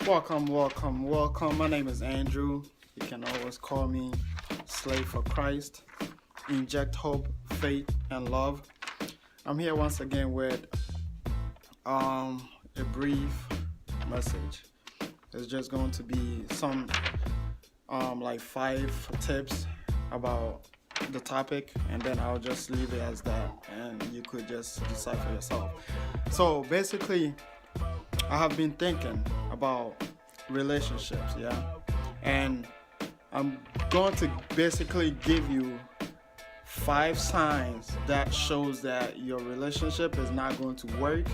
Welcome. My name is Andrew. You can always call me Slave for Christ. Inject hope, faith, and love. I'm here once again with a brief message. It's just going to be some like 5 tips about the topic, and then I'll just leave it as that, and you could just decide for yourself. So basically, I have been thinking about relationships, and I'm going to basically give you 5 signs that shows that your relationship is not going to work,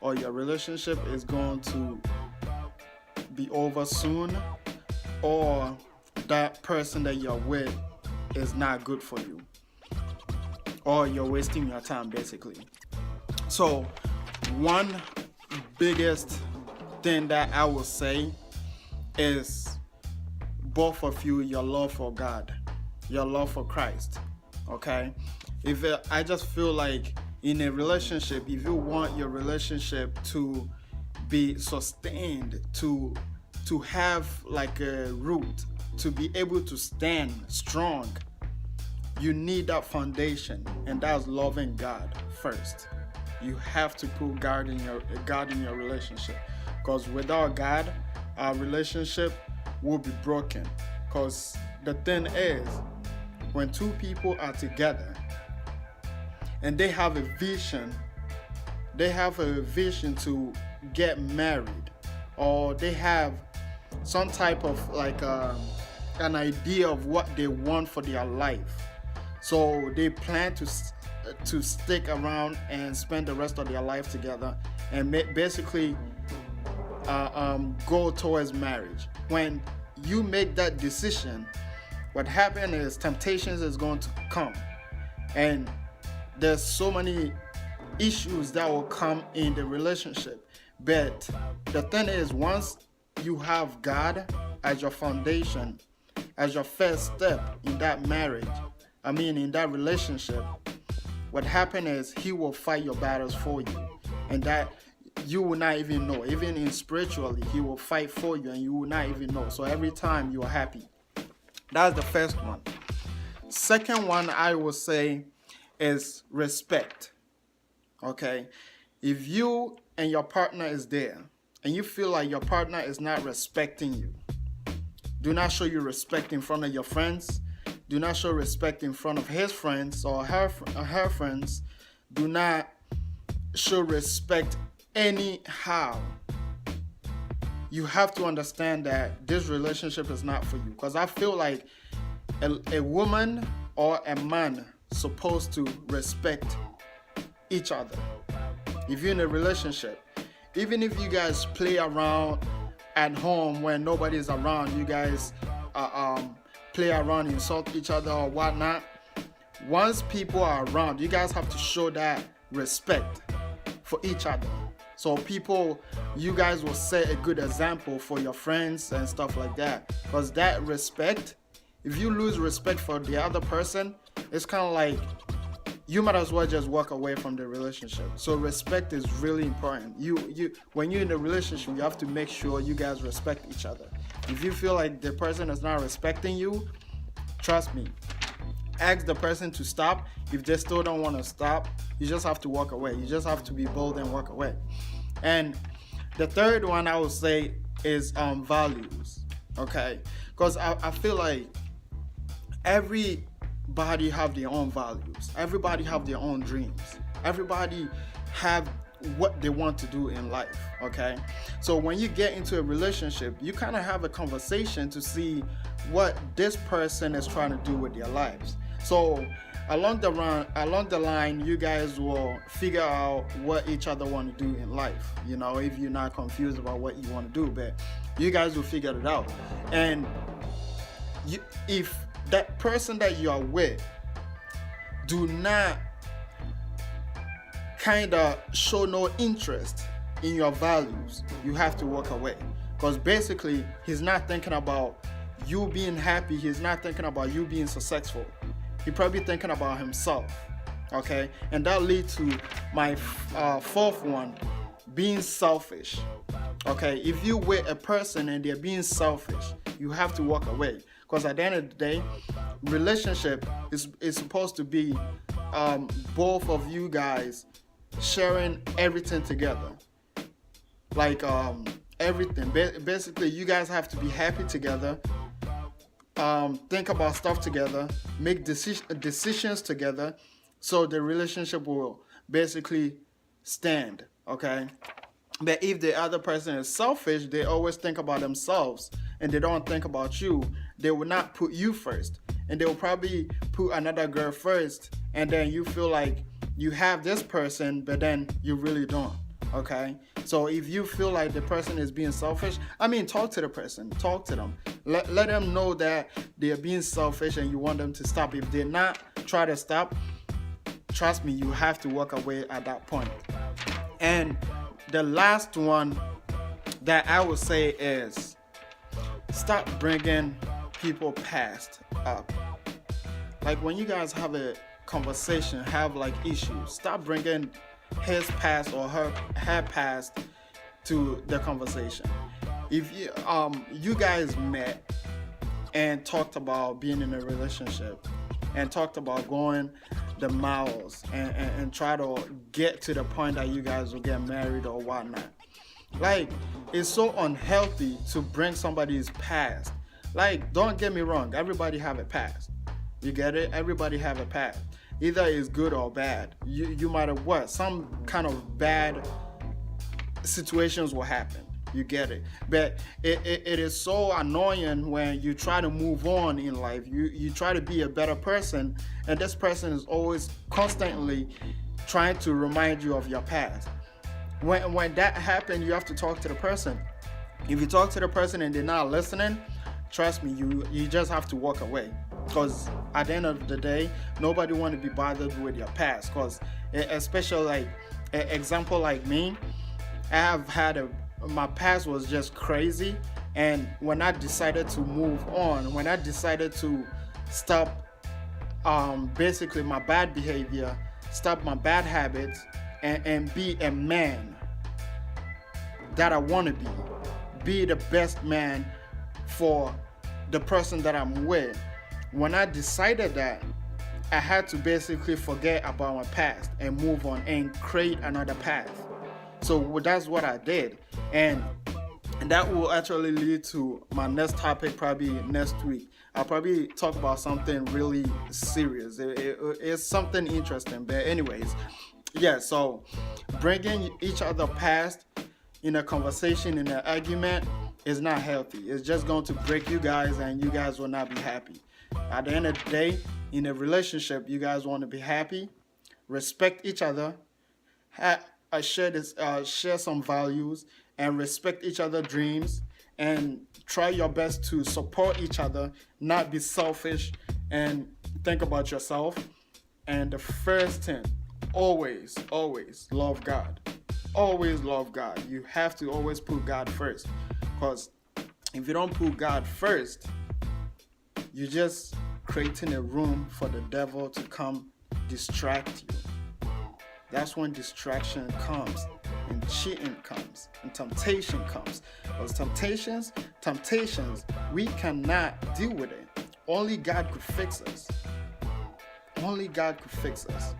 or your relationship is going to be over soon, or that person that you're with is not good for you, or you're wasting your time basically. So one biggest thing that I will say is both of you, your love for God, your love for Christ. Okay, I just feel like in a relationship, if you want your relationship to be sustained, to have like a root, to be able to stand strong, you need that foundation, and that's loving God first. You have to put God in your relationship, because without God, our relationship will be broken. Because the thing is, when 2 people are together and they have a vision to get married, or they have some type of like an idea of what they want for their life, so they plan to stick around and spend the rest of their life together and basically go towards marriage. When you make that decision, what happens is temptations is going to come, and there's so many issues that will come in the relationship. But the thing is, once you have God as your foundation, as your first step in that marriage, in that relationship, what happens is He will fight your battles for you, and that you will not even know. Even in spiritually, He will fight for you and you will not even know. So every time you are happy. That's the first one. Second one I will say is respect. Okay, if you and your partner is there and you feel like your partner is not respecting you, do not show you respect in front of your friends. Do not show respect in front of his friends or her friends. Do not show respect anyhow. You have to understand that this relationship is not for you. Because I feel like a woman or a man supposed to respect each other. If you're in a relationship, even if you guys play around at home when nobody's around, you guys play around, insult each other or whatnot, once people are around, you guys have to show that respect for each other. So you guys will set a good example for your friends and stuff like that. Because that respect, if you lose respect for the other person, it's kind of like you might as well just walk away from the relationship. So respect is really important. When you're in a relationship, you have to make sure you guys respect each other. If you feel like the person is not respecting you, trust me, ask the person to stop. If they still don't want to stop, you just have to walk away. You just have to be bold and walk away. And the third one I would say is values. Okay, because I feel like everybody have their own values. Everybody have their own dreams. Everybody have what they want to do in life. Okay, so when you get into a relationship, you kind of have a conversation to see what this person is trying to do with their lives. So along the line, you guys will figure out what each other want to do in life. If you're not confused about what you want to do, but you guys will figure it out. And if that person that you are with do not kind of show no interest in your values, you have to walk away. Because basically, he's not thinking about you being happy. He's not thinking about you being successful. He's probably thinking about himself. Okay, and that leads to my fourth one, being selfish. Okay, if you with a person and they're being selfish, you have to walk away. Because at the end of the day, relationship is supposed to be both of you guys sharing everything together. Like everything. Basically, you guys have to be happy together. Think about stuff together, make decisions together, so the relationship will basically stand. Okay. But if the other person is selfish, they always think about themselves and they don't think about you. They will not put you first, and they will probably put another girl first, and then you feel like you have this person, but then you really don't. Okay, so if you feel like the person is being selfish, talk to the person, talk to them, let them know that they're being selfish and you want them to stop. If they're not, try to stop. Trust me, you have to walk away at that point. And the last one that I would say is stop bringing people past up. Like when you guys have a conversation, have like issues, stop bringing his past or her past to the conversation. If you guys met and talked about being in a relationship and talked about going the miles and try to get to the point that you guys will get married or whatnot. Like, it's so unhealthy to bring somebody's past. Like, don't get me wrong, everybody have a past. You get it? Everybody have a past. Either it's good or bad. You might have what? Some kind of bad situations will happen. You get it? But it is so annoying when you try to move on in life. You try to be a better person, and this person is always constantly trying to remind you of your past. When that happens, you have to talk to the person. If you talk to the person and they're not listening, trust me, you just have to walk away. Because at the end of the day, nobody want to be bothered with your past. Because especially like an example like me, I have had my past was just crazy, and when I decided to move on, when I decided to stop basically my bad behavior, stop my bad habits, and be a man that I want to be the best man for the person that I'm with. When I decided that, I had to basically forget about my past and move on and create another path. So that's what I did, and that will actually lead to my next topic probably next week. I'll probably talk about something really serious. It's something interesting, but anyways, yeah. So bringing each other past in a conversation, in an argument, is not healthy. It's just going to break you guys, and you guys will not be happy. At the end of the day, in a relationship, you guys want to be happy, respect each other, share some values, and respect each other's dreams, and try your best to support each other, not be selfish, and think about yourself. And the first thing, always love God. Always love God. You have to always put God first, because if you don't put God first, you're just creating a room for the devil to come distract you. That's when distraction comes, and cheating comes, and temptation comes. Those temptations, we cannot deal with it. Only God could fix us. Only God could fix us.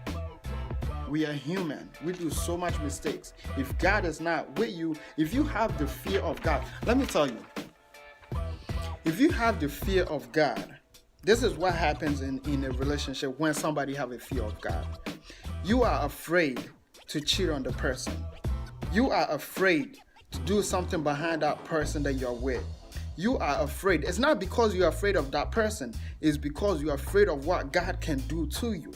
We are human. We do so much mistakes. If God is not with you, if you have the fear of God, let me tell you, if you have the fear of God, this is what happens in a relationship when somebody have a fear of God. You are afraid to cheat on the person. You are afraid to do something behind that person that you're with. You are afraid. It's not because you're afraid of that person. It's because you're afraid of what God can do to you.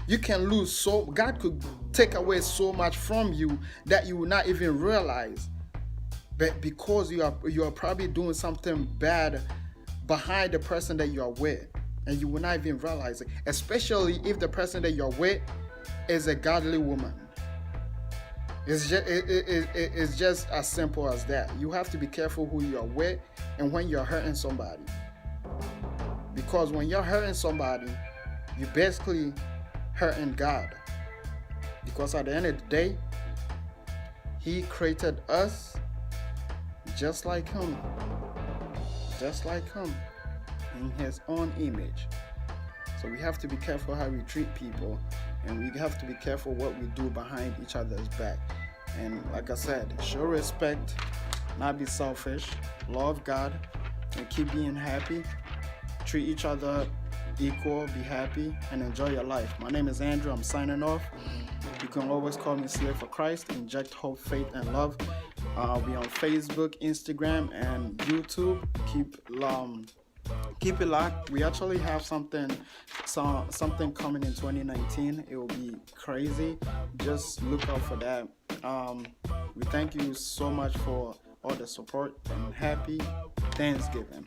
You can lose God could take away so much from you that you will not even realize. But because you are probably doing something bad behind the person that you are with, and you will not even realize it. Especially if the person that you're with is a godly woman. It's just as simple as that. You have to be careful who you're with and when you're hurting somebody. Because when you're hurting somebody, you're basically hurting God. Because at the end of the day, He created us just like him, in his own image. So we have to be careful how we treat people, and we have to be careful what we do behind each other's back. And like I said, show respect, not be selfish, love God, and keep being happy. Treat each other equal, be happy, and enjoy your life. My name is Andrew. I'm signing off. You can always call me Slave for Christ. Inject hope, faith, and love. We on Facebook, Instagram, and YouTube. Keep it locked. We actually have something coming in 2019. It will be crazy. Just look out for that. We thank you so much for all the support, and happy Thanksgiving.